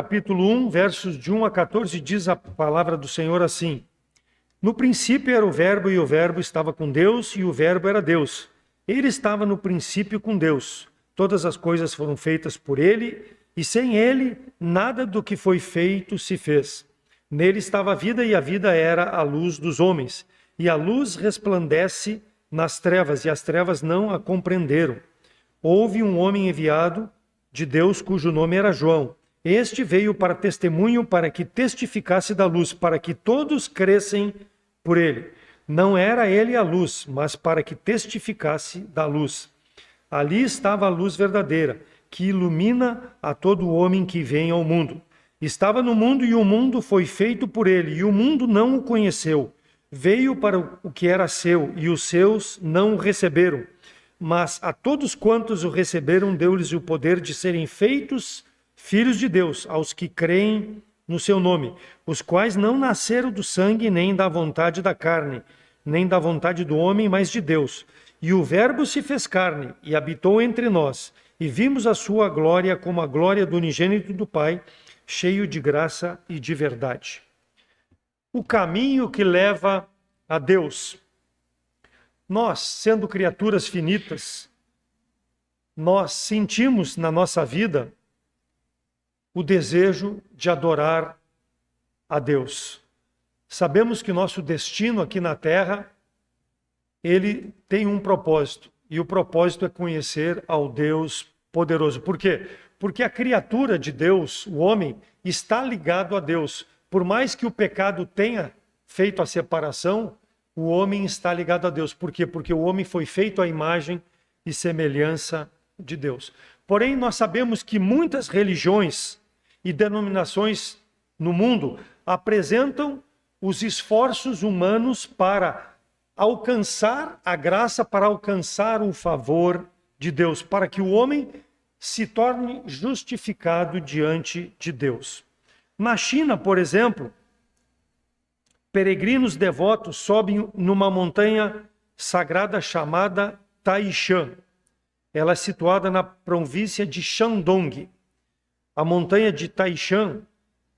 capítulo 1, versos de 1 a 14, diz a palavra do Senhor assim: No princípio era o Verbo, e o Verbo estava com Deus, e o Verbo era Deus. Ele estava no princípio com Deus. Todas as coisas foram feitas por ele, e sem ele, nada do que foi feito se fez. Nele estava a vida, e a vida era a luz dos homens. E a luz resplandece nas trevas, e as trevas não a compreenderam. Houve um homem enviado de Deus, cujo nome era João. Este veio para testemunho, para que testificasse da luz, para que todos crescem por ele. Não era ele a luz, mas para que testificasse da luz. Ali estava a luz verdadeira, que ilumina a todo homem que vem ao mundo. Estava no mundo, e o mundo foi feito por ele, e o mundo não o conheceu. Veio para o que era seu, e os seus não o receberam. Mas a todos quantos o receberam, deu-lhes o poder de serem feitos filhos de Deus, aos que creem no seu nome, os quais não nasceram do sangue, nem da vontade da carne, nem da vontade do homem, mas de Deus. E o Verbo se fez carne e habitou entre nós, e vimos a sua glória como a glória do unigênito do Pai, cheio de graça e de verdade. O caminho que leva a Deus. Nós, sendo criaturas finitas, nós sentimos na nossa vida o desejo de adorar a Deus. Sabemos que nosso destino aqui na Terra, ele tem um propósito, e o propósito é conhecer ao Deus poderoso. Por quê? Porque a criatura de Deus, o homem, está ligado a Deus. Por mais que o pecado tenha feito a separação, o homem está ligado a Deus. Por quê? Porque o homem foi feito à imagem e semelhança de Deus. Porém, nós sabemos que muitas religiões e denominações no mundo apresentam os esforços humanos para alcançar a graça, para alcançar o favor de Deus, para que o homem se torne justificado diante de Deus. Na China, por exemplo, peregrinos devotos sobem numa montanha sagrada chamada Taishan. Ela é situada na província de Shandong. A montanha de Taishan,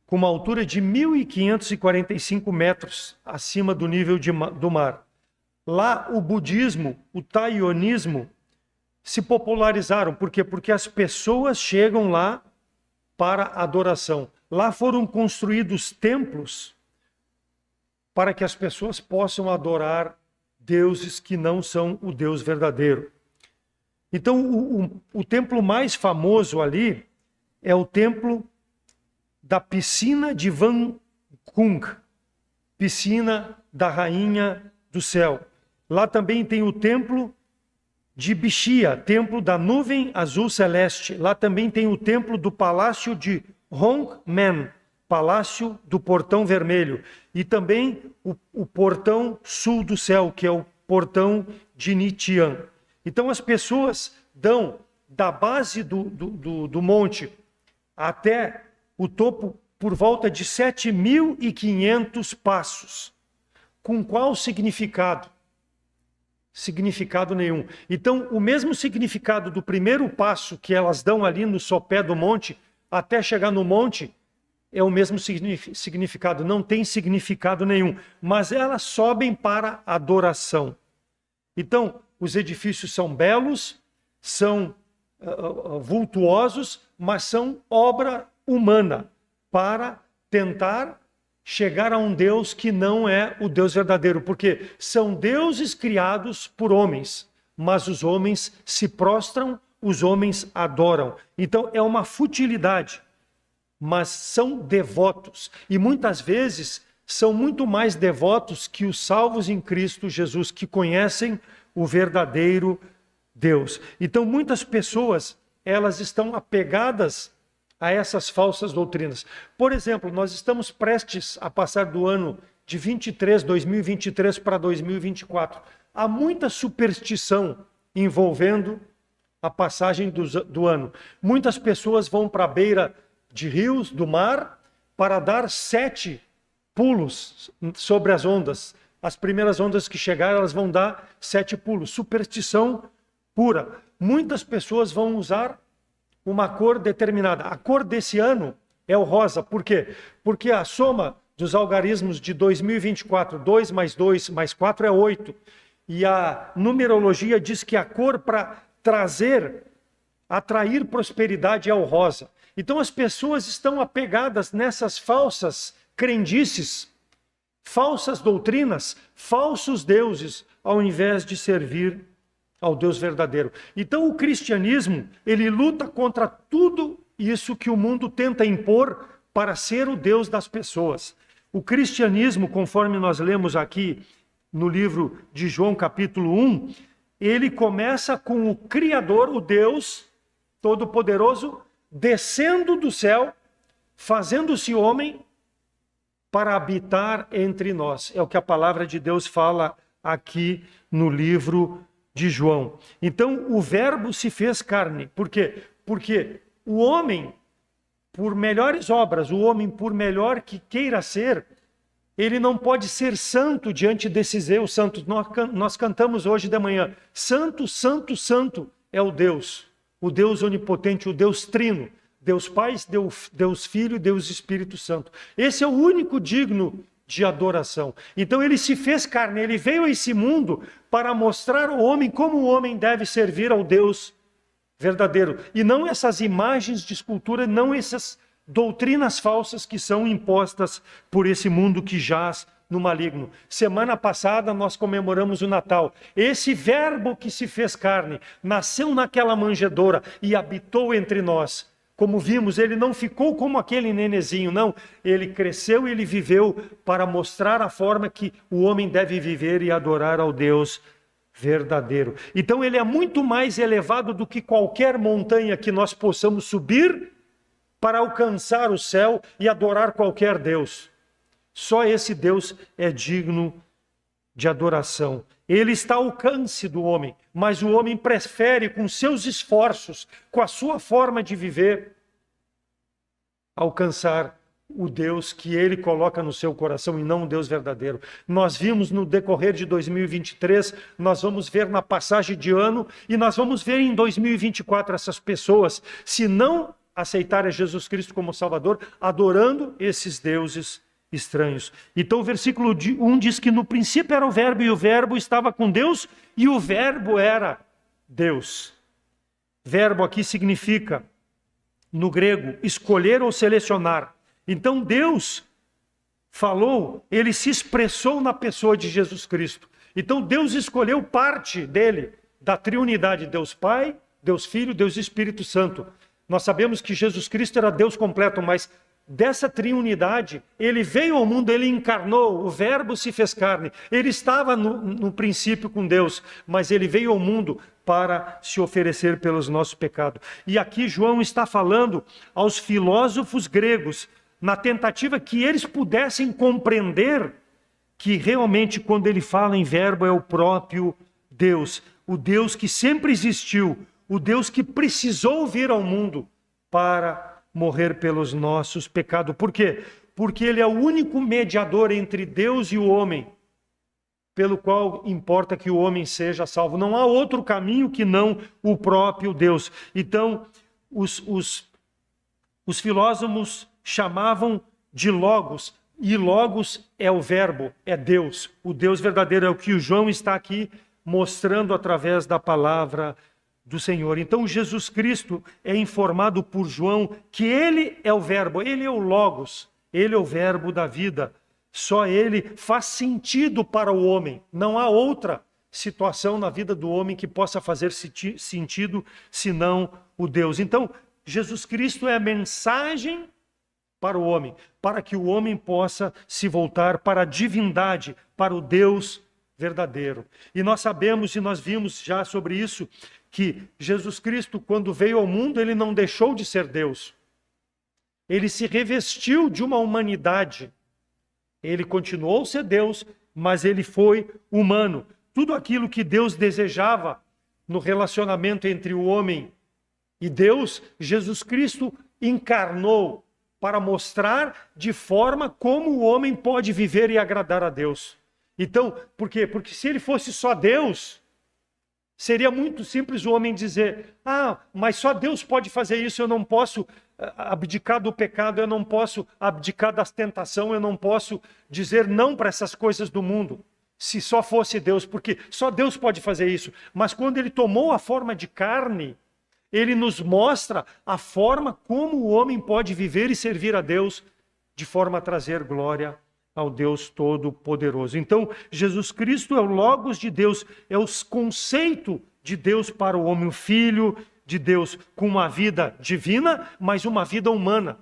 com uma altura de 1.545 metros acima do nível do mar. Lá o budismo, o taionismo, se popularizaram. Por quê? Porque as pessoas chegam lá para adoração. Lá foram construídos templos para que as pessoas possam adorar deuses que não são o Deus verdadeiro. Então, o templo mais famoso ali é o templo da piscina de Van Kung, piscina da rainha do céu. Lá também tem o templo de Bixia, templo da nuvem azul celeste. Lá também tem o templo do palácio de Hongmen, palácio do portão vermelho. E também o portão sul do céu, que é o portão de Nitian. Então as pessoas dão da base do monte até o topo por volta de 7.500 passos. Com qual significado? Significado nenhum. Então, o mesmo significado do primeiro passo que elas dão ali no sopé do monte, até chegar no monte, é o mesmo significado. Não tem significado nenhum. Mas elas sobem para adoração. Então, os edifícios são belos, são vultuosos, mas são obra humana para tentar chegar a um Deus que não é o Deus verdadeiro, porque são deuses criados por homens, mas os homens se prostram, os homens adoram. Então é uma futilidade, mas são devotos, e muitas vezes são muito mais devotos que os salvos em Cristo Jesus, que conhecem o verdadeiro Deus. Então muitas pessoas, elas estão apegadas a essas falsas doutrinas. Por exemplo, nós estamos prestes a passar do ano de 2023 para 2024. Há muita superstição envolvendo a passagem do ano. Muitas pessoas vão para a beira de rios, do mar, para dar 7 pulos sobre as ondas. As primeiras ondas que chegarem, elas vão dar 7 pulos. Superstição pura. Muitas pessoas vão usar uma cor determinada. A cor desse ano, é o rosa. Por quê? Porque a soma dos algarismos de 2024, 2 mais 2 mais 4 é 8. E a numerologia diz que a cor para atrair prosperidade é o rosa. Então as pessoas estão apegadas nessas falsas crendices, falsas doutrinas, falsos deuses, ao invés de servir ao Deus verdadeiro. Então o cristianismo, ele luta contra tudo isso que o mundo tenta impor para ser o Deus das pessoas. O cristianismo, conforme nós lemos aqui no livro de João capítulo 1, ele começa com o Criador, o Deus Todo-Poderoso, descendo do céu, fazendo-se homem para habitar entre nós. É o que a palavra de Deus fala aqui no livro de João. Então, o verbo se fez carne. Por quê? Porque o homem, por melhores obras, o homem, por melhor que queira ser, ele não pode ser santo diante desses eu santos. Nós cantamos hoje de manhã, santo, santo, santo é o Deus onipotente, o Deus trino, Deus Pai, Deus Filho, Deus Espírito Santo. Esse é o único digno de adoração. Então ele se fez carne, ele veio a esse mundo para mostrar ao homem como o homem deve servir ao Deus verdadeiro. E não essas imagens de escultura, não essas doutrinas falsas que são impostas por esse mundo que jaz no maligno. Semana passada nós comemoramos o Natal. Esse verbo que se fez carne, nasceu naquela manjedoura e habitou entre nós. Como vimos, ele não ficou como aquele nenezinho, não. Ele cresceu e ele viveu para mostrar a forma que o homem deve viver e adorar ao Deus verdadeiro. Então ele é muito mais elevado do que qualquer montanha que nós possamos subir para alcançar o céu e adorar qualquer Deus. Só esse Deus é digno de adoração. Ele está ao alcance do homem, mas o homem prefere, com seus esforços, com a sua forma de viver, alcançar o Deus que ele coloca no seu coração e não o Deus verdadeiro. Nós vimos no decorrer de 2023, nós vamos ver na passagem de ano e nós vamos ver em 2024 essas pessoas, se não aceitarem Jesus Cristo como Salvador, adorando esses deuses estranhos. Então o versículo 1 diz que no princípio era o verbo e o verbo estava com Deus e o verbo era Deus. Verbo aqui significa, no grego, escolher ou selecionar. Então Deus falou, ele se expressou na pessoa de Jesus Cristo. Então Deus escolheu parte dele, da triunidade, Deus Pai, Deus Filho, Deus Espírito Santo. Nós sabemos que Jesus Cristo era Deus completo, mas dessa triunidade, ele veio ao mundo, ele encarnou, o verbo se fez carne. Ele estava no princípio com Deus, mas ele veio ao mundo para se oferecer pelos nossos pecados. E aqui João está falando aos filósofos gregos, na tentativa que eles pudessem compreender que realmente quando ele fala em verbo é o próprio Deus, o Deus que sempre existiu, o Deus que precisou vir ao mundo para morrer pelos nossos pecados. Por quê? Porque ele é o único mediador entre Deus e o homem, pelo qual importa que o homem seja salvo. Não há outro caminho que não o próprio Deus. Então, os filósofos chamavam de Logos, e Logos é o verbo, é Deus. O Deus verdadeiro é o que o João está aqui mostrando através da palavra do Senhor. Então Jesus Cristo é informado por João que ele é o verbo, ele é o Logos, ele é o verbo da vida. Só ele faz sentido para o homem. Não há outra situação na vida do homem que possa fazer sentido senão o Deus. Então Jesus Cristo é a mensagem para o homem, para que o homem possa se voltar para a divindade, para o Deus verdadeiro. E nós sabemos e nós vimos já sobre isso, que Jesus Cristo, quando veio ao mundo, ele não deixou de ser Deus. Ele se revestiu de uma humanidade. Ele continuou a ser Deus, mas ele foi humano. Tudo aquilo que Deus desejava no relacionamento entre o homem e Deus, Jesus Cristo encarnou para mostrar de forma como o homem pode viver e agradar a Deus. Então, por quê? Porque se ele fosse só Deus, seria muito simples o homem dizer, mas só Deus pode fazer isso, eu não posso abdicar do pecado, eu não posso abdicar da tentação, eu não posso dizer não para essas coisas do mundo. Se só fosse Deus, porque só Deus pode fazer isso. Mas quando ele tomou a forma de carne, ele nos mostra a forma como o homem pode viver e servir a Deus de forma a trazer glória ao Deus Todo-Poderoso. Então, Jesus Cristo é o Logos de Deus, é o conceito de Deus para o homem, o Filho de Deus, com uma vida divina, mas uma vida humana.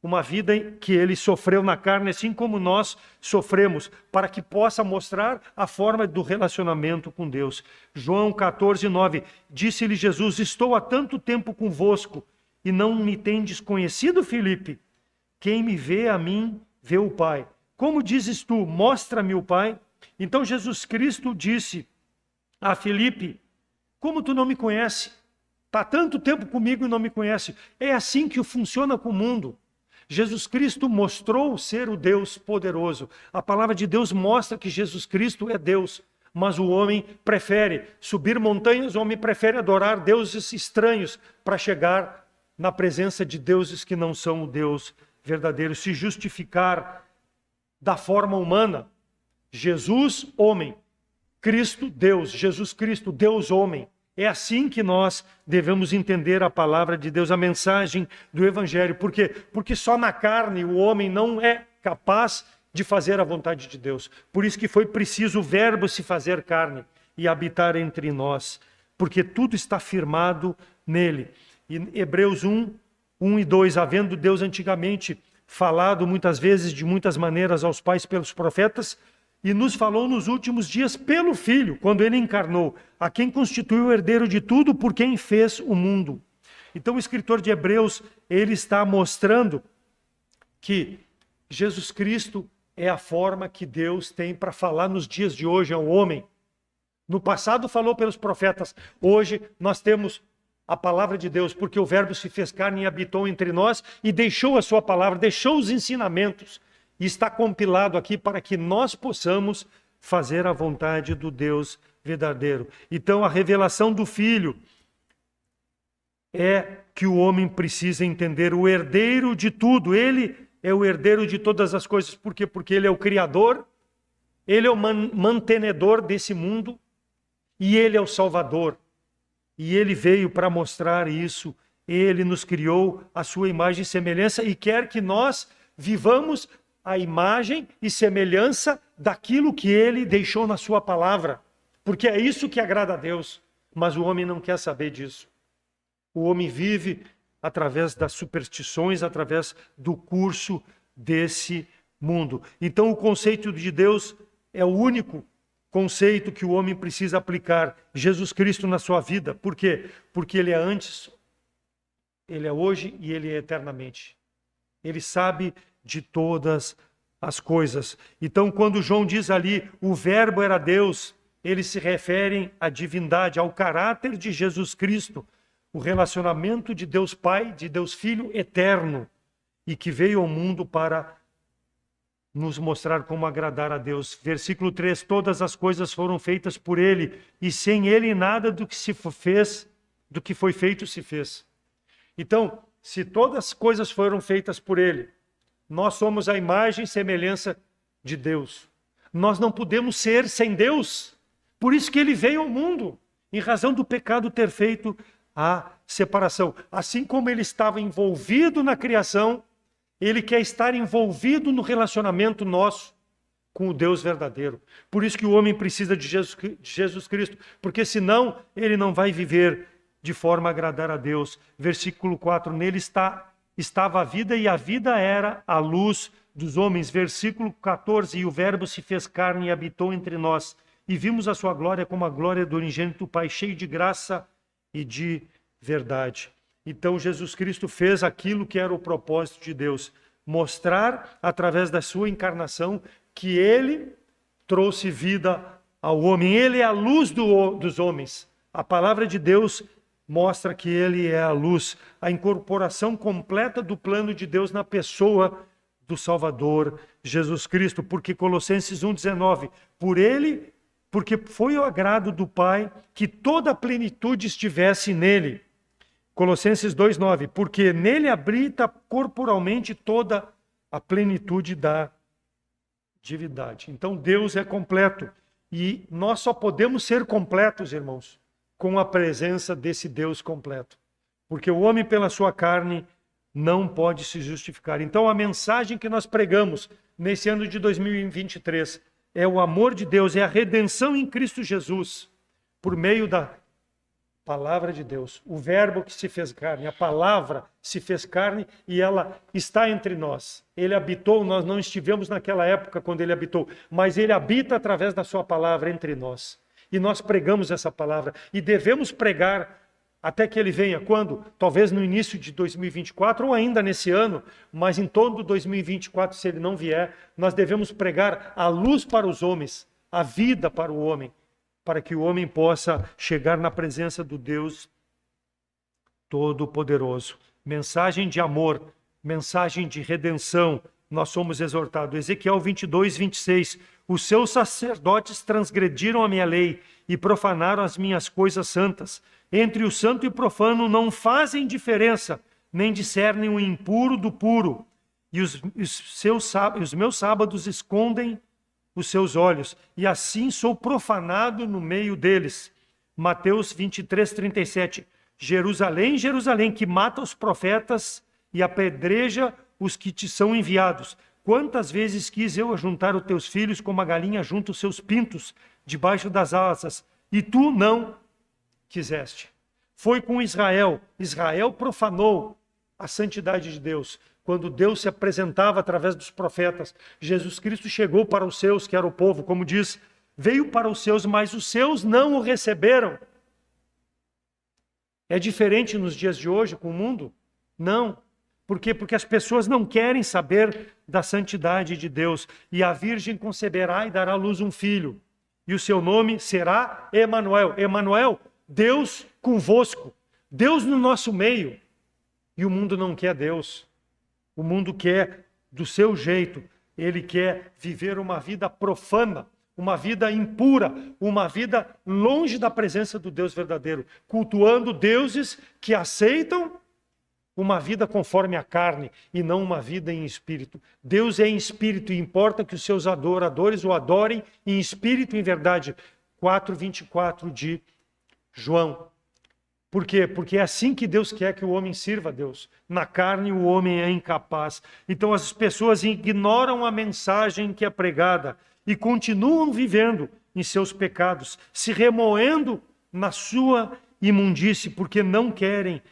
Uma vida que ele sofreu na carne, assim como nós sofremos, para que possa mostrar a forma do relacionamento com Deus. João 14:9, disse-lhe Jesus, estou há tanto tempo convosco e não me tendes conhecido, Filipe? Quem me vê a mim, vê o Pai. Como dizes tu, mostra-me o Pai? Então Jesus Cristo disse a Filipe, como tu não me conhece? Está tanto tempo comigo e não me conhece. É assim que funciona com o mundo. Jesus Cristo mostrou ser o Deus poderoso. A palavra de Deus mostra que Jesus Cristo é Deus, mas o homem prefere subir montanhas, o homem prefere adorar deuses estranhos para chegar na presença de deuses que não são o Deus verdadeiro, se justificar da forma humana. Jesus, homem, Cristo, Deus, Jesus Cristo, Deus, homem. É assim que nós devemos entender a palavra de Deus, a mensagem do Evangelho. Por quê? Porque só na carne o homem não é capaz de fazer a vontade de Deus. Por isso que foi preciso o Verbo se fazer carne e habitar entre nós. Porque tudo está firmado nele. E Hebreus 1 e 2, havendo Deus antigamente falado muitas vezes, de muitas maneiras aos pais pelos profetas, e nos falou nos últimos dias pelo Filho, quando ele encarnou, a quem constituiu o herdeiro de tudo, por quem fez o mundo. Então o escritor de Hebreus, ele está mostrando que Jesus Cristo é a forma que Deus tem para falar nos dias de hoje ao homem. No passado falou pelos profetas, hoje nós temos a palavra de Deus, porque o Verbo se fez carne e habitou entre nós e deixou a sua palavra, deixou os ensinamentos. E está compilado aqui para que nós possamos fazer a vontade do Deus verdadeiro. Então, a revelação do Filho é que o homem precisa entender, o herdeiro de tudo. Ele é o herdeiro de todas as coisas. Por quê? Porque ele é o Criador, ele é o mantenedor desse mundo e ele é o Salvador. E ele veio para mostrar isso. Ele nos criou a sua imagem e semelhança e quer que nós vivamos a imagem e semelhança daquilo que ele deixou na sua palavra. Porque é isso que agrada a Deus. Mas o homem não quer saber disso. O homem vive através das superstições, através do curso desse mundo. Então o conceito de Deus é o único conceito que o homem precisa aplicar. Jesus Cristo na sua vida. Por quê? Porque ele é antes, ele é hoje e ele é eternamente. Ele sabe de todas as coisas. Então, quando João diz ali, o Verbo era Deus, eles se referem à divindade, ao caráter de Jesus Cristo, o relacionamento de Deus Pai, de Deus Filho eterno, e que veio ao mundo para nos mostrar como agradar a Deus. Versículo 3, todas as coisas foram feitas por ele, e sem ele nada do que se fez, do que foi feito se fez. Então, se todas as coisas foram feitas por ele, nós somos a imagem e semelhança de Deus. Nós não podemos ser sem Deus. Por isso que ele veio ao mundo, em razão do pecado ter feito a separação. Assim como ele estava envolvido na criação, ele quer estar envolvido no relacionamento nosso com o Deus verdadeiro. Por isso que o homem precisa de Jesus Cristo, porque senão ele não vai viver de forma a agradar a Deus. Versículo 4, nele estava a vida e a vida era a luz dos homens. Versículo 14, e o Verbo se fez carne e habitou entre nós. E vimos a sua glória como a glória do unigênito Pai, cheio de graça e de verdade. Então Jesus Cristo fez aquilo que era o propósito de Deus. Mostrar, através da sua encarnação, que ele trouxe vida ao homem. Ele é a luz dos homens. A palavra de Deus mostra que ele é a luz, a incorporação completa do plano de Deus na pessoa do Salvador Jesus Cristo, porque Colossenses 1,19, porque foi o agrado do Pai que toda a plenitude estivesse nele, Colossenses 2:9, porque nele habita corporalmente toda a plenitude da divindade. Então Deus é completo e nós só podemos ser completos, irmãos, com a presença desse Deus completo. Porque o homem pela sua carne não pode se justificar. Então a mensagem que nós pregamos nesse ano de 2023 é o amor de Deus, é a redenção em Cristo Jesus, por meio da palavra de Deus, o verbo que se fez carne, a palavra se fez carne e ela está entre nós. Ele habitou, nós não estivemos naquela época quando ele habitou, mas ele habita através da sua palavra entre nós. E nós pregamos essa palavra e devemos pregar até que ele venha. Quando? Talvez no início de 2024 ou ainda nesse ano, mas em todo 2024, se ele não vier, nós devemos pregar a luz para os homens, a vida para o homem, para que o homem possa chegar na presença do Deus Todo-Poderoso. Mensagem de amor, mensagem de redenção, nós somos exortados. Ezequiel 22:26. Os seus sacerdotes transgrediram a minha lei e profanaram as minhas coisas santas. Entre o santo e o profano não fazem diferença, nem discernem o impuro do puro. E os meus sábados escondem os seus olhos, e assim sou profanado no meio deles. Mateus 23:37. Jerusalém, Jerusalém, que mata os profetas e apedreja os que te são enviados. Quantas vezes quis eu ajuntar os teus filhos como a galinha junta os seus pintos debaixo das asas, e tu não quiseste. Foi com Israel. Israel profanou a santidade de Deus. Quando Deus se apresentava através dos profetas, Jesus Cristo chegou para os seus, que era o povo, como diz, veio para os seus, mas os seus não o receberam. É diferente nos dias de hoje com o mundo? Não. Por quê? Porque as pessoas não querem saber da santidade de Deus. E a virgem conceberá e dará à luz um filho. E o seu nome será Emanuel. Emanuel, Deus convosco. Deus no nosso meio. E o mundo não quer Deus. O mundo quer do seu jeito. Ele quer viver uma vida profana, uma vida impura, uma vida longe da presença do Deus verdadeiro, cultuando deuses que aceitam uma vida conforme a carne e não uma vida em espírito. Deus é em espírito e importa que os seus adoradores o adorem em espírito e em verdade. 4:24 de João. Por quê? Porque é assim que Deus quer que o homem sirva a Deus. Na carne o homem é incapaz. Então as pessoas ignoram a mensagem que é pregada e continuam vivendo em seus pecados, se remoendo na sua imundície, porque não querem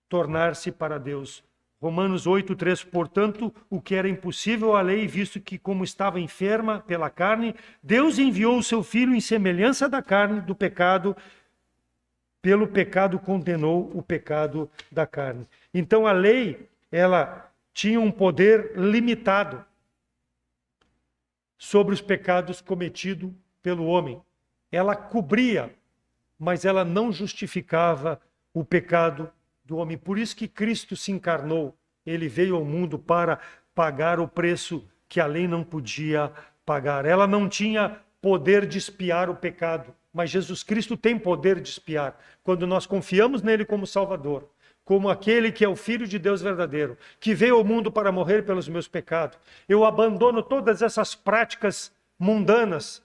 tornar-se para Deus. Romanos 8:3, portanto, o que era impossível à lei, visto que como estava enferma pela carne, Deus enviou o seu Filho em semelhança da carne do pecado, pelo pecado condenou o pecado da carne. Então a lei, ela tinha um poder limitado sobre os pecados cometidos pelo homem. Ela cobria, mas ela não justificava o pecado do homem. Por isso que Cristo se encarnou. Ele veio ao mundo para pagar o preço que a lei não podia pagar. Ela não tinha poder de expiar o pecado, mas Jesus Cristo tem poder de expiar. Quando nós confiamos nele como Salvador, como aquele que é o Filho de Deus verdadeiro, que veio ao mundo para morrer pelos meus pecados, eu abandono todas essas práticas mundanas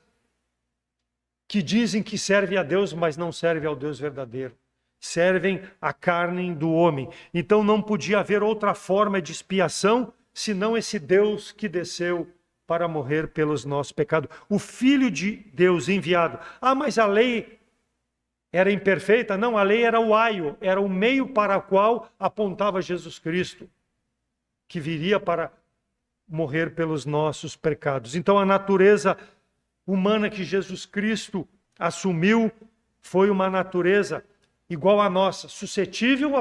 que dizem que servem a Deus, mas não servem ao Deus verdadeiro. Servem a carne do homem. Então não podia haver outra forma de expiação senão esse Deus que desceu para morrer pelos nossos pecados. O Filho de Deus enviado. Ah, mas a lei era imperfeita? Não, a lei era o aio, era o meio para o qual apontava Jesus Cristo, que viria para morrer pelos nossos pecados. Então a natureza humana que Jesus Cristo assumiu foi uma natureza igual à nossa, suscetível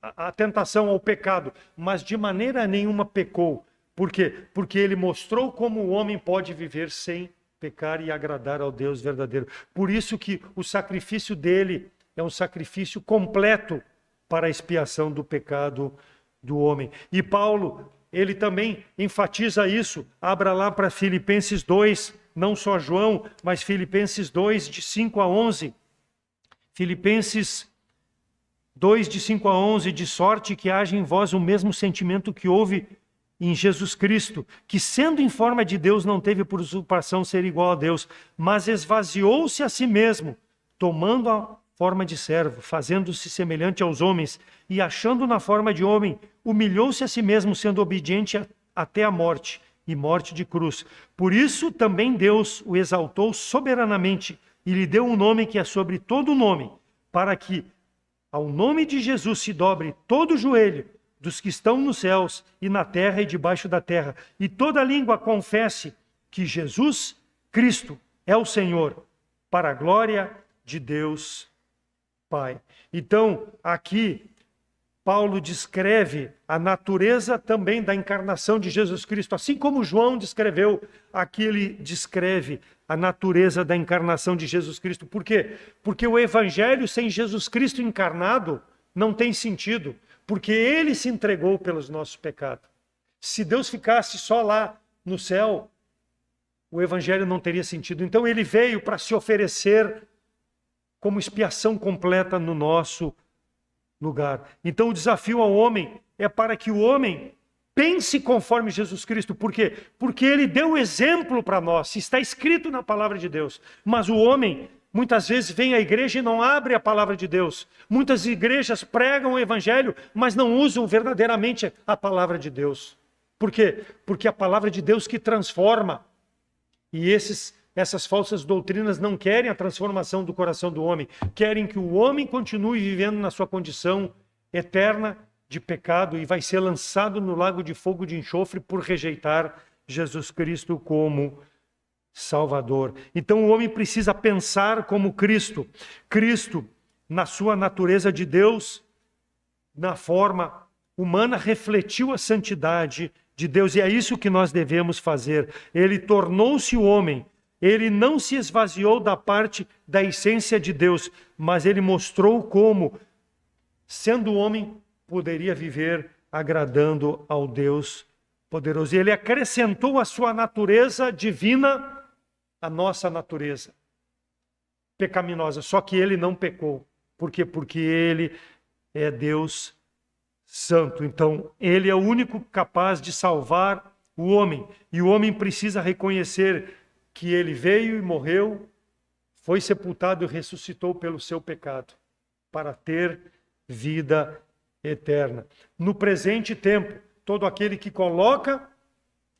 à tentação, ao pecado, mas de maneira nenhuma pecou. Por quê? Porque ele mostrou como o homem pode viver sem pecar e agradar ao Deus verdadeiro. Por isso que o sacrifício dele é um sacrifício completo para a expiação do pecado do homem. E Paulo, ele também enfatiza isso. Abra lá para Filipenses 2, não só João, mas Filipenses 2, de 5 a 11. Filipenses 2, de 5 a 11, de sorte que haja em vós o mesmo sentimento que houve em Jesus Cristo, que sendo em forma de Deus não teve por usurpação ser igual a Deus, mas esvaziou-se a si mesmo, tomando a forma de servo, fazendo-se semelhante aos homens, e achando na forma de homem, humilhou-se a si mesmo, sendo obediente até a morte, e morte de cruz. Por isso também Deus o exaltou soberanamente, e lhe deu um nome que é sobre todo nome, para que ao nome de Jesus se dobre todo o joelho dos que estão nos céus e na terra e debaixo da terra, e toda língua confesse que Jesus Cristo é o Senhor, para a glória de Deus Pai. Então, aqui, Paulo descreve a natureza também da encarnação de Jesus Cristo. Assim como João descreveu, aqui ele descreve a natureza da encarnação de Jesus Cristo. Por quê? Porque o evangelho sem Jesus Cristo encarnado não tem sentido, porque ele se entregou pelos nossos pecados. Se Deus ficasse só lá no céu, o evangelho não teria sentido. Então ele veio para se oferecer como expiação completa no nosso lugar. Então o desafio ao homem é para que o homem pense conforme Jesus Cristo. Por quê? Porque ele deu exemplo para nós, está escrito na palavra de Deus. Mas o homem muitas vezes vem à igreja e não abre a palavra de Deus. Muitas igrejas pregam o evangelho, mas não usam verdadeiramente a palavra de Deus. Por quê? Porque a palavra de Deus que transforma. E essas falsas doutrinas não querem a transformação do coração do homem. Querem que o homem continue vivendo na sua condição eterna de pecado e vai ser lançado no lago de fogo de enxofre por rejeitar Jesus Cristo como Salvador. Então o homem precisa pensar como Cristo. Cristo, na sua natureza de Deus, na forma humana, refletiu a santidade de Deus. E é isso que nós devemos fazer. Ele tornou-se o homem. Ele não se esvaziou da parte da essência de Deus, mas ele mostrou como, sendo homem, poderia viver agradando ao Deus poderoso. E ele acrescentou a sua natureza divina à nossa natureza pecaminosa. Só que ele não pecou. Por quê? Porque ele é Deus santo. Então, ele é o único capaz de salvar o homem. E o homem precisa reconhecer que ele veio e morreu, foi sepultado e ressuscitou pelo seu pecado, para ter vida eterna. No presente tempo, todo aquele que coloca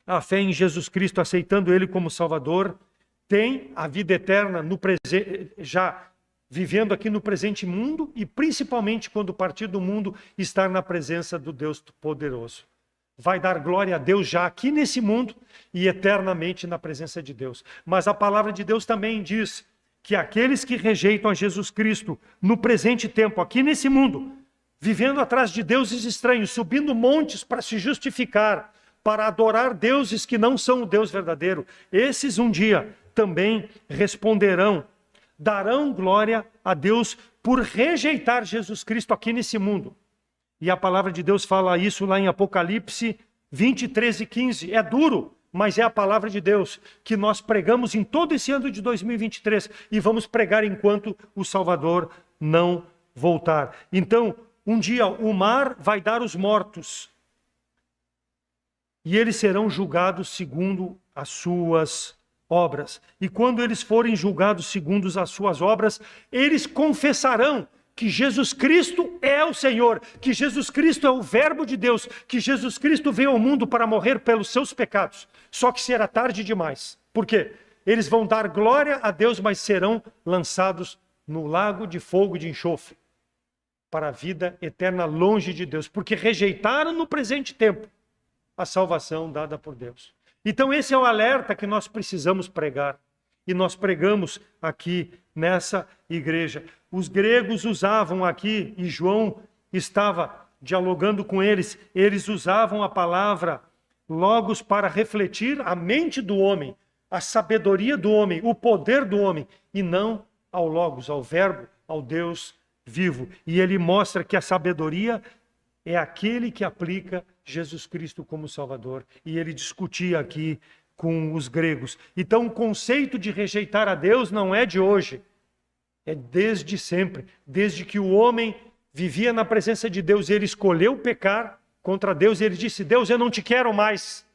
a fé em Jesus Cristo, aceitando ele como Salvador, tem a vida eterna no presente, já vivendo aqui no presente mundo, e principalmente quando partir do mundo, estar na presença do Deus poderoso. Vai dar glória a Deus já aqui nesse mundo e eternamente na presença de Deus. Mas a palavra de Deus também diz que aqueles que rejeitam a Jesus Cristo no presente tempo, aqui nesse mundo, vivendo atrás de deuses estranhos, subindo montes para se justificar, para adorar deuses que não são o Deus verdadeiro, esses um dia também responderão, darão glória a Deus por rejeitar Jesus Cristo aqui nesse mundo. E a palavra de Deus fala isso lá em Apocalipse 20, 13 e 15. É duro, mas é a palavra de Deus que nós pregamos em todo esse ano de 2023 e vamos pregar enquanto o Salvador não voltar. Então, um dia o mar vai dar os mortos e eles serão julgados segundo as suas obras. E quando eles forem julgados segundo as suas obras, eles confessarão que Jesus Cristo é o Senhor, que Jesus Cristo é o Verbo de Deus, que Jesus Cristo veio ao mundo para morrer pelos seus pecados. Só que será tarde demais. Por quê? Eles vão dar glória a Deus, mas serão lançados no lago de fogo de enxofre para a vida eterna longe de Deus, porque rejeitaram no presente tempo a salvação dada por Deus. Então esse é o alerta que nós precisamos pregar. E nós pregamos aqui nessa igreja. Os gregos usavam aqui, e João estava dialogando com eles, eles usavam a palavra logos para refletir a mente do homem, a sabedoria do homem, o poder do homem, e não ao logos, ao verbo, ao Deus vivo. E ele mostra que a sabedoria é aquele que aplica Jesus Cristo como Salvador. E ele discutia aqui com os gregos. Então o conceito de rejeitar a Deus não é de hoje, é desde sempre, desde que o homem vivia na presença de Deus, ele escolheu pecar contra Deus, e ele disse: Deus, eu não te quero mais.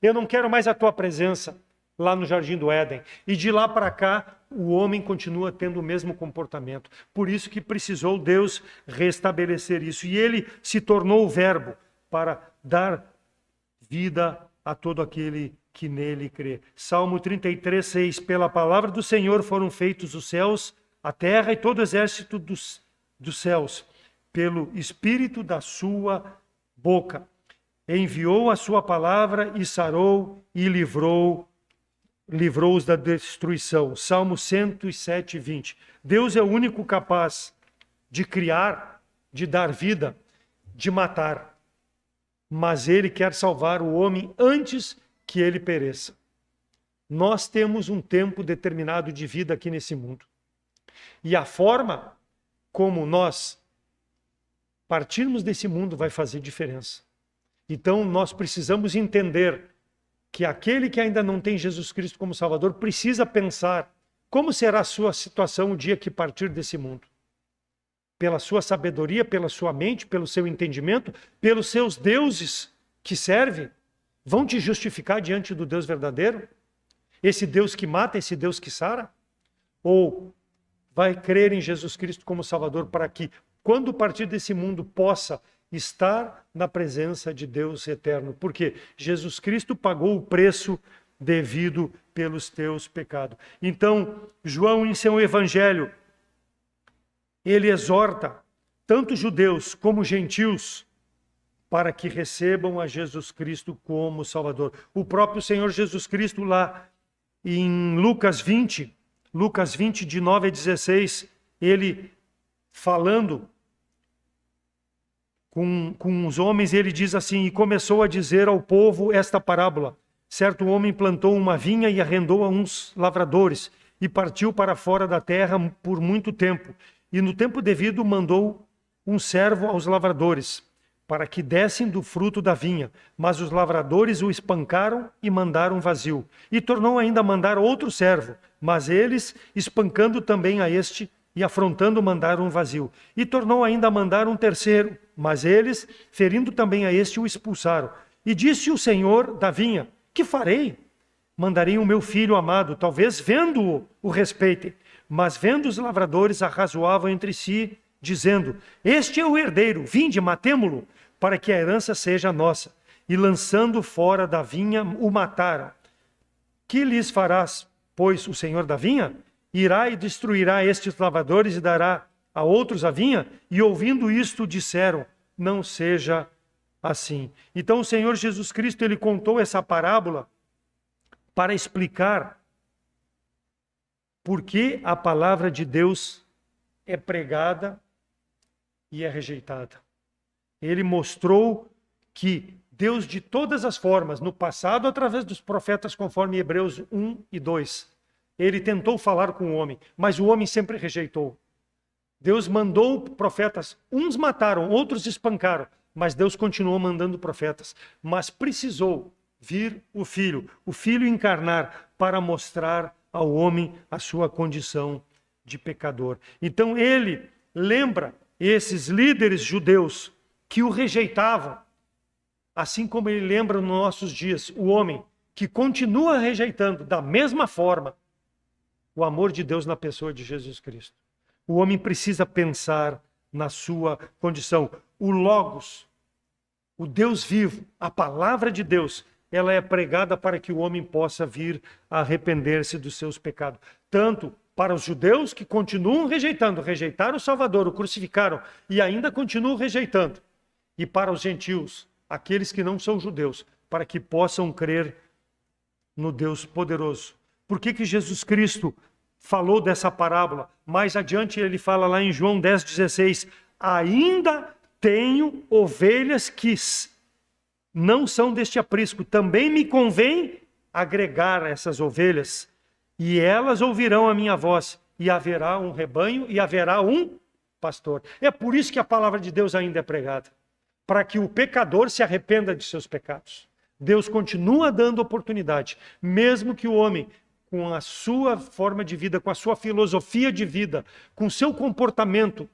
Eu não quero mais a tua presença lá no Jardim do Éden. E de lá para cá, o homem continua tendo o mesmo comportamento. Por isso que precisou Deus restabelecer isso. E ele se tornou o Verbo para dar vida a todo aquele que nele crê. Salmo 33, 6. Pela palavra do Senhor foram feitos os céus, a terra e todo o exército dos céus. Pelo Espírito da sua boca. Enviou a sua palavra e sarou e livrou-os da destruição. Salmo 107, 20. Deus é o único capaz de criar, de dar vida, de matar. Mas ele quer salvar o homem antes que ele pereça. Nós temos um tempo determinado de vida aqui nesse mundo. E a forma como nós partirmos desse mundo vai fazer diferença. Então nós precisamos entender que aquele que ainda não tem Jesus Cristo como Salvador precisa pensar como será a sua situação o dia que partir desse mundo. Pela sua sabedoria, pela sua mente, pelo seu entendimento, pelos seus deuses que serve, vão te justificar diante do Deus verdadeiro? Esse Deus que mata, esse Deus que sara? Ou vai crer em Jesus Cristo como Salvador para que, quando partir desse mundo, possa estar na presença de Deus eterno? Porque Jesus Cristo pagou o preço devido pelos teus pecados. Então, João, em seu evangelho, ele exorta tanto judeus como gentios para que recebam a Jesus Cristo como Salvador. O próprio Senhor Jesus Cristo, lá em Lucas 20, de 9 a 16, ele falando com os homens, ele diz assim: e começou a dizer ao povo esta parábola. Certo homem plantou uma vinha e arrendou a uns lavradores, e partiu para fora da terra por muito tempo. E no tempo devido mandou um servo aos lavradores, para que dessem do fruto da vinha. Mas os lavradores o espancaram e mandaram vazio. E tornou ainda a mandar outro servo, mas eles, espancando também a este, e afrontando, mandaram vazio. E tornou ainda a mandar um terceiro, mas eles, ferindo também a este, o expulsaram. E disse o Senhor da vinha: que farei? Mandarei o meu filho amado, talvez vendo-o, o respeitem. Mas vendo os lavradores, arrazoavam entre si, dizendo: este é o herdeiro, vinde, matemo-lo, para que a herança seja nossa. E lançando fora da vinha, o mataram. Que lhes farás, pois, o Senhor da vinha? Irá e destruirá estes lavradores e dará a outros a vinha? E ouvindo isto, disseram: não seja assim. Então o Senhor Jesus Cristo, ele contou essa parábola para explicar por que a palavra de Deus é pregada e é rejeitada. Ele mostrou que Deus, de todas as formas, no passado, através dos profetas, conforme Hebreus 1 e 2, ele tentou falar com o homem, mas o homem sempre rejeitou. Deus mandou profetas, uns mataram, outros espancaram, mas Deus continuou mandando profetas. Mas precisou vir o Filho encarnar para mostrar ao homem a sua condição de pecador. Então ele lembra esses líderes judeus que o rejeitavam, assim como ele lembra nos nossos dias o homem que continua rejeitando da mesma forma o amor de Deus na pessoa de Jesus Cristo. O homem precisa pensar na sua condição. O Logos, o Deus vivo, a palavra de Deus, ela é pregada para que o homem possa vir a arrepender-se dos seus pecados. Tanto para os judeus que continuam rejeitaram o Salvador, o crucificaram e ainda continuam rejeitando. E para os gentios, aqueles que não são judeus, para que possam crer no Deus poderoso. Por que Jesus Cristo falou dessa parábola? Mais adiante ele fala lá em João 10,16: ainda tenho ovelhas que não são deste aprisco, também me convém agregar essas ovelhas, e elas ouvirão a minha voz, e haverá um rebanho e haverá um pastor. É por isso que a palavra de Deus ainda é pregada, para que o pecador se arrependa de seus pecados. Deus continua dando oportunidade, mesmo que o homem, com a sua forma de vida, com a sua filosofia de vida, com o seu comportamento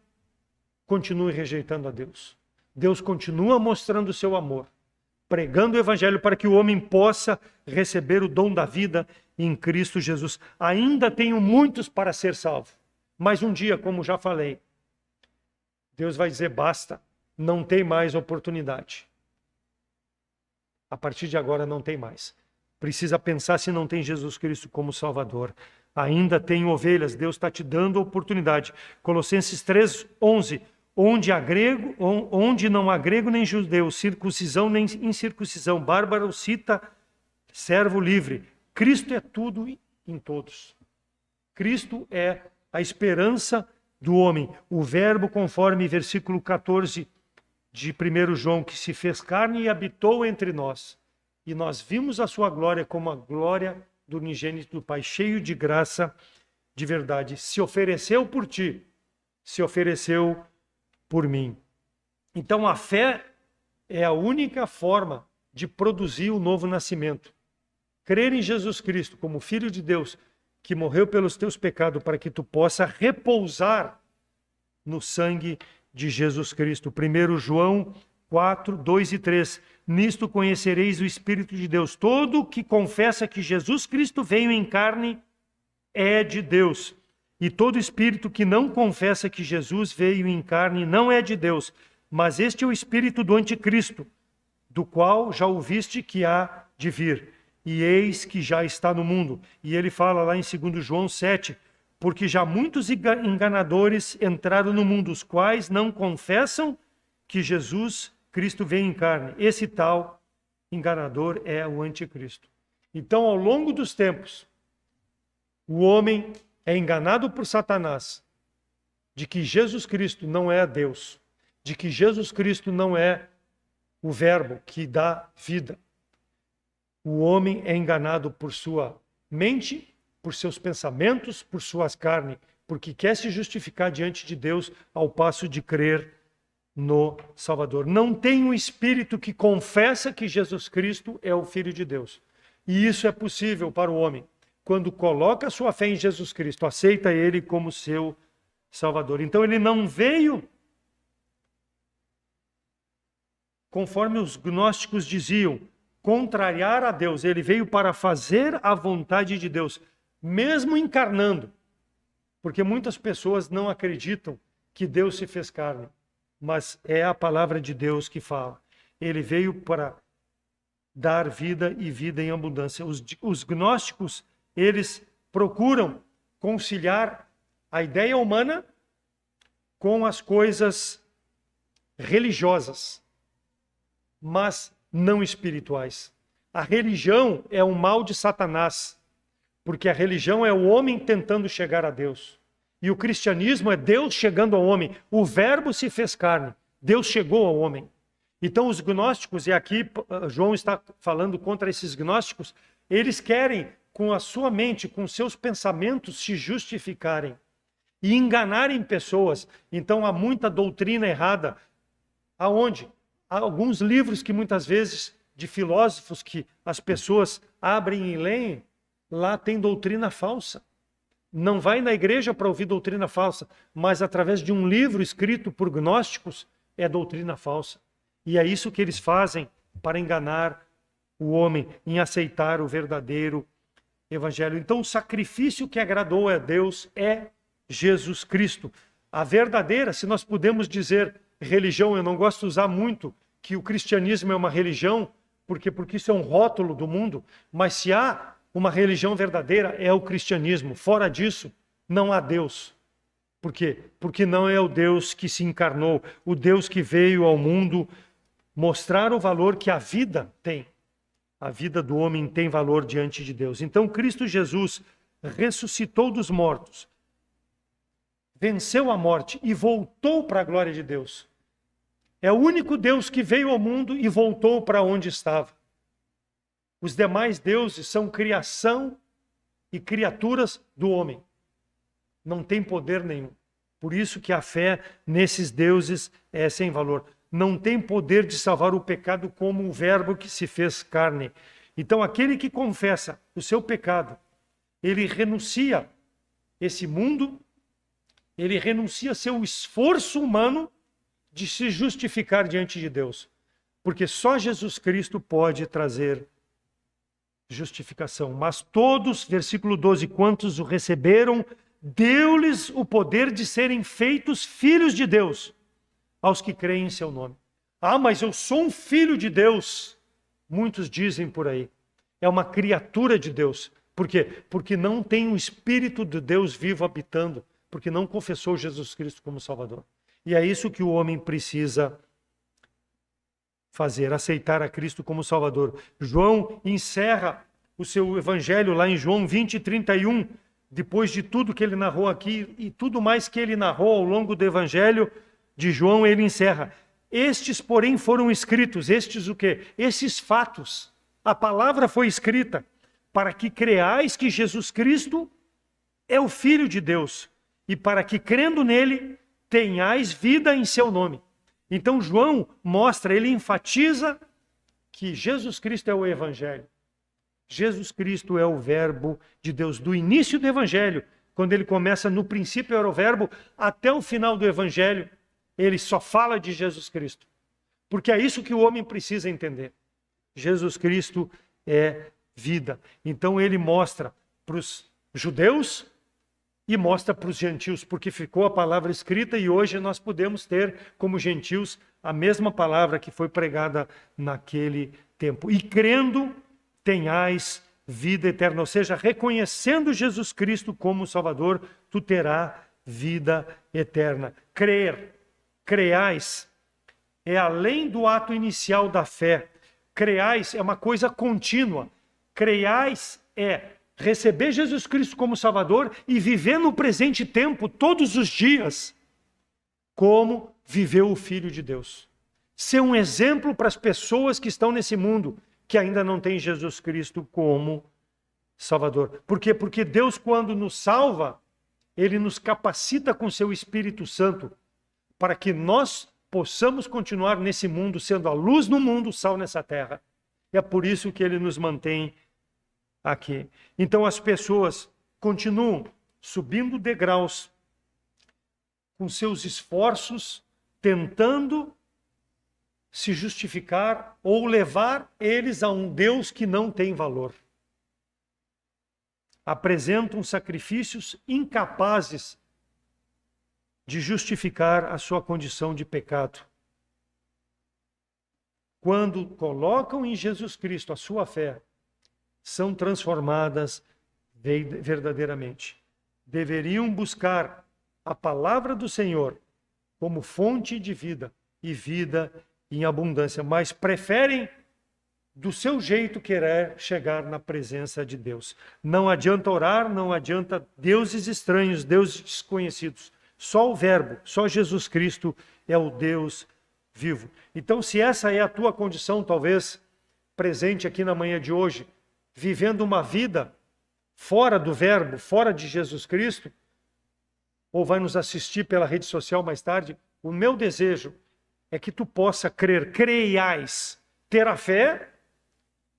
continue rejeitando a Deus. Deus continua mostrando o seu amor, pregando o evangelho para que o homem possa receber o dom da vida em Cristo Jesus. Ainda tenho muitos para ser salvo, mas um dia, como já falei, Deus vai dizer basta, não tem mais oportunidade. A partir de agora não tem mais. Precisa pensar se não tem Jesus Cristo como Salvador. Ainda tem ovelhas, Deus está te dando oportunidade. Colossenses 3:11, onde não há grego nem judeu, circuncisão nem incircuncisão, bárbaro, cita, servo livre. Cristo é tudo em todos. Cristo é a esperança do homem. O verbo, conforme versículo 14 de 1 João, que se fez carne e habitou entre nós. E nós vimos a sua glória como a glória do unigênito do Pai, cheio de graça, de verdade. Se ofereceu por ti, se ofereceu por mim. Então a fé é a única forma de produzir o novo nascimento. Crer em Jesus Cristo como Filho de Deus, que morreu pelos teus pecados para que tu possa repousar no sangue de Jesus Cristo. 1 João 4, 2 e 3. Nisto conhecereis o Espírito de Deus. Todo que confessa que Jesus Cristo veio em carne é de Deus. E todo espírito que não confessa que Jesus veio em carne não é de Deus. Mas este é o espírito do anticristo, do qual já ouviste que há de vir. E eis que já está no mundo. E ele fala lá em 2 João 7, porque já muitos enganadores entraram no mundo, os quais não confessam que Jesus Cristo veio em carne. Esse tal enganador é o anticristo. Então, ao longo dos tempos, o homem é enganado por Satanás de que Jesus Cristo não é Deus, de que Jesus Cristo não é o verbo que dá vida. O homem é enganado por sua mente, por seus pensamentos, por suas carnes, porque quer se justificar diante de Deus ao passo de crer no Salvador. Não tem um espírito que confessa que Jesus Cristo é o Filho de Deus. E isso é possível para o homem quando coloca sua fé em Jesus Cristo, aceita Ele como seu Salvador. Então ele não veio, conforme os gnósticos diziam, contrariar a Deus. Ele veio para fazer a vontade de Deus, mesmo encarnando. Porque muitas pessoas não acreditam que Deus se fez carne, mas é a palavra de Deus que fala. Ele veio para dar vida e vida em abundância. Os gnósticos, eles procuram conciliar a ideia humana com as coisas religiosas, mas não espirituais. A religião é um mal de Satanás, porque a religião é o homem tentando chegar a Deus. E o cristianismo é Deus chegando ao homem. O verbo se fez carne. Deus chegou ao homem. Então os gnósticos, e aqui João está falando contra esses gnósticos, eles querem, com a sua mente, com seus pensamentos, se justificarem e enganarem pessoas. Então há muita doutrina errada. Aonde? Há alguns livros que muitas vezes, de filósofos que as pessoas abrem e leem, lá tem doutrina falsa. Não vai na igreja para ouvir doutrina falsa, mas através de um livro escrito por gnósticos, é doutrina falsa. E é isso que eles fazem para enganar o homem em aceitar o verdadeiro evangelho. Então, o sacrifício que agradou a Deus é Jesus Cristo. A verdadeira, se nós podemos dizer religião, eu não gosto de usar muito que o cristianismo é uma religião, porque isso é um rótulo do mundo, mas se há uma religião verdadeira, é o cristianismo. Fora disso, não há Deus. Por quê? Porque não é o Deus que se encarnou, o Deus que veio ao mundo mostrar o valor que a vida tem. A vida do homem tem valor diante de Deus. Então, Cristo Jesus ressuscitou dos mortos, venceu a morte e voltou para a glória de Deus. É o único Deus que veio ao mundo e voltou para onde estava. Os demais deuses são criação e criaturas do homem. Não tem poder nenhum. Por isso que a fé nesses deuses é sem valor. Não tem poder de salvar o pecado como o verbo que se fez carne. Então aquele que confessa o seu pecado, ele renuncia esse mundo, ele renuncia seu esforço humano de se justificar diante de Deus. Porque só Jesus Cristo pode trazer justificação. Mas todos, versículo 12, quantos o receberam, deu-lhes o poder de serem feitos filhos de Deus, aos que creem em seu nome. Ah, mas eu sou um filho de Deus. Muitos dizem por aí. É uma criatura de Deus. Por quê? Porque não tem o Espírito de Deus vivo habitando, porque não confessou Jesus Cristo como Salvador. E é isso que o homem precisa fazer, aceitar a Cristo como Salvador. João encerra o seu evangelho lá em João 20:31, depois de tudo que ele narrou aqui e tudo mais que ele narrou ao longo do evangelho de João, ele encerra. Estes, porém, foram escritos. Estes o quê? Esses fatos. A palavra foi escrita para que creais que Jesus Cristo é o Filho de Deus e para que, crendo nele, tenhais vida em seu nome. Então João mostra, ele enfatiza que Jesus Cristo é o Evangelho. Jesus Cristo é o Verbo de Deus. Do início do Evangelho, quando ele começa, no princípio era o Verbo, até o final do Evangelho, ele só fala de Jesus Cristo. Porque é isso que o homem precisa entender. Jesus Cristo é vida. Então ele mostra para os judeus e mostra para os gentios, porque ficou a palavra escrita e hoje nós podemos ter como gentios a mesma palavra que foi pregada naquele tempo. E crendo, tenhais vida eterna. Ou seja, reconhecendo Jesus Cristo como Salvador, tu terás vida eterna. Creais, é além do ato inicial da fé. Creais é uma coisa contínua. Creais é receber Jesus Cristo como Salvador e viver no presente tempo, todos os dias, como viveu o Filho de Deus. Ser um exemplo para as pessoas que estão nesse mundo, que ainda não têm Jesus Cristo como Salvador. Por quê? Porque Deus, quando nos salva, Ele nos capacita com seu Espírito Santo para que nós possamos continuar nesse mundo, sendo a luz no mundo, o sal nessa terra. E é por isso que Ele nos mantém aqui. Então as pessoas continuam subindo degraus com seus esforços, tentando se justificar ou levar eles a um Deus que não tem valor. Apresentam sacrifícios incapazes de justificar a sua condição de pecado. Quando colocam em Jesus Cristo a sua fé, são transformadas verdadeiramente. Deveriam buscar a palavra do Senhor como fonte de vida e vida em abundância, mas preferem do seu jeito querer chegar na presença de Deus. Não adianta orar, não adianta deuses estranhos, deuses desconhecidos. Só o Verbo, só Jesus Cristo é o Deus vivo. Então, se essa é a tua condição, talvez presente aqui na manhã de hoje, vivendo uma vida fora do Verbo, fora de Jesus Cristo, ou vai nos assistir pela rede social mais tarde, o meu desejo é que tu possa creiais, ter a fé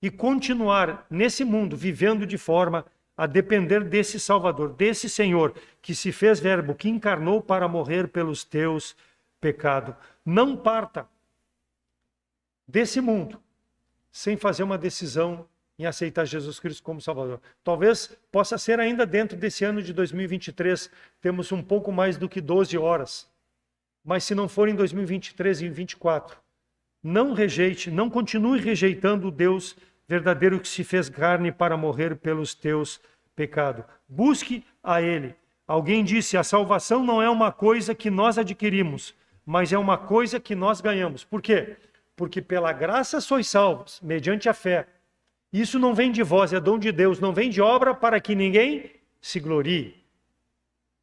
e continuar nesse mundo, vivendo de forma a depender desse Salvador, desse Senhor, que se fez Verbo, que encarnou para morrer pelos teus pecados. Não parta desse mundo sem fazer uma decisão em aceitar Jesus Cristo como Salvador. Talvez possa ser ainda dentro desse ano de 2023, temos um pouco mais do que 12 horas. Mas se não for em 2023 e em 2024, não rejeite, não continue rejeitando o Deus verdadeiro que se fez carne para morrer pelos teus pecados. Busque a Ele. Alguém disse, a salvação não é uma coisa que nós adquirimos, mas é uma coisa que nós ganhamos. Por quê? Porque pela graça sois salvos, mediante a fé. Isso não vem de vós, é dom de Deus, não vem de obra para que ninguém se glorie.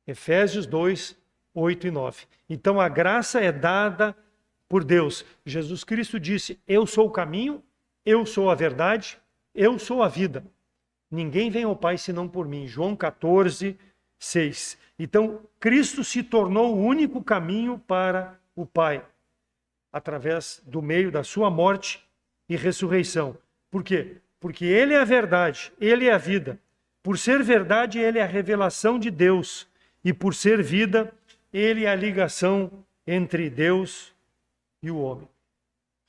Efésios 2, 8 e 9. Então a graça é dada por Deus. Jesus Cristo disse, eu sou o caminho, eu sou a verdade, eu sou a vida. Ninguém vem ao Pai senão por mim. João 14, 6. Então Cristo se tornou o único caminho para o Pai, através do meio da sua morte e ressurreição. Por quê? Porque Ele é a verdade, Ele é a vida. Por ser verdade, Ele é a revelação de Deus. E por ser vida, Ele é a ligação entre Deus e o homem.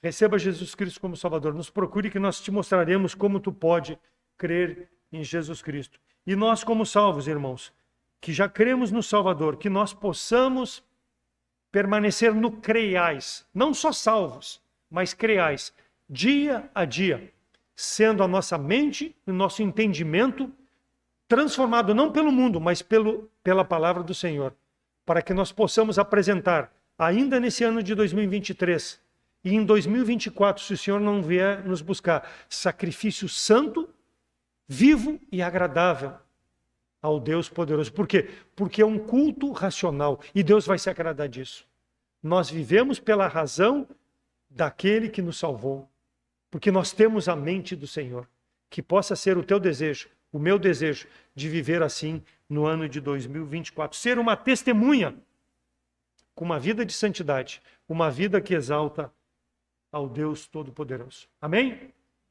Receba Jesus Cristo como Salvador. Nos procure que nós te mostraremos como tu pode crer em Jesus Cristo. E nós como salvos, irmãos, que já cremos no Salvador, que nós possamos permanecer no creiais, não só salvos, mas creiais, dia a dia, sendo a nossa mente e o nosso entendimento transformado não pelo mundo, mas pela palavra do Senhor, para que nós possamos apresentar, ainda nesse ano de 2023, e em 2024, se o Senhor não vier nos buscar, sacrifício santo, vivo e agradável ao Deus poderoso. Por quê? Porque é um culto racional e Deus vai se agradar disso. Nós vivemos pela razão daquele que nos salvou, porque nós temos a mente do Senhor. Que possa ser o teu desejo, o meu desejo, de viver assim no ano de 2024. Ser uma testemunha com uma vida de santidade, uma vida que exalta ao Deus Todo-Poderoso. Amém?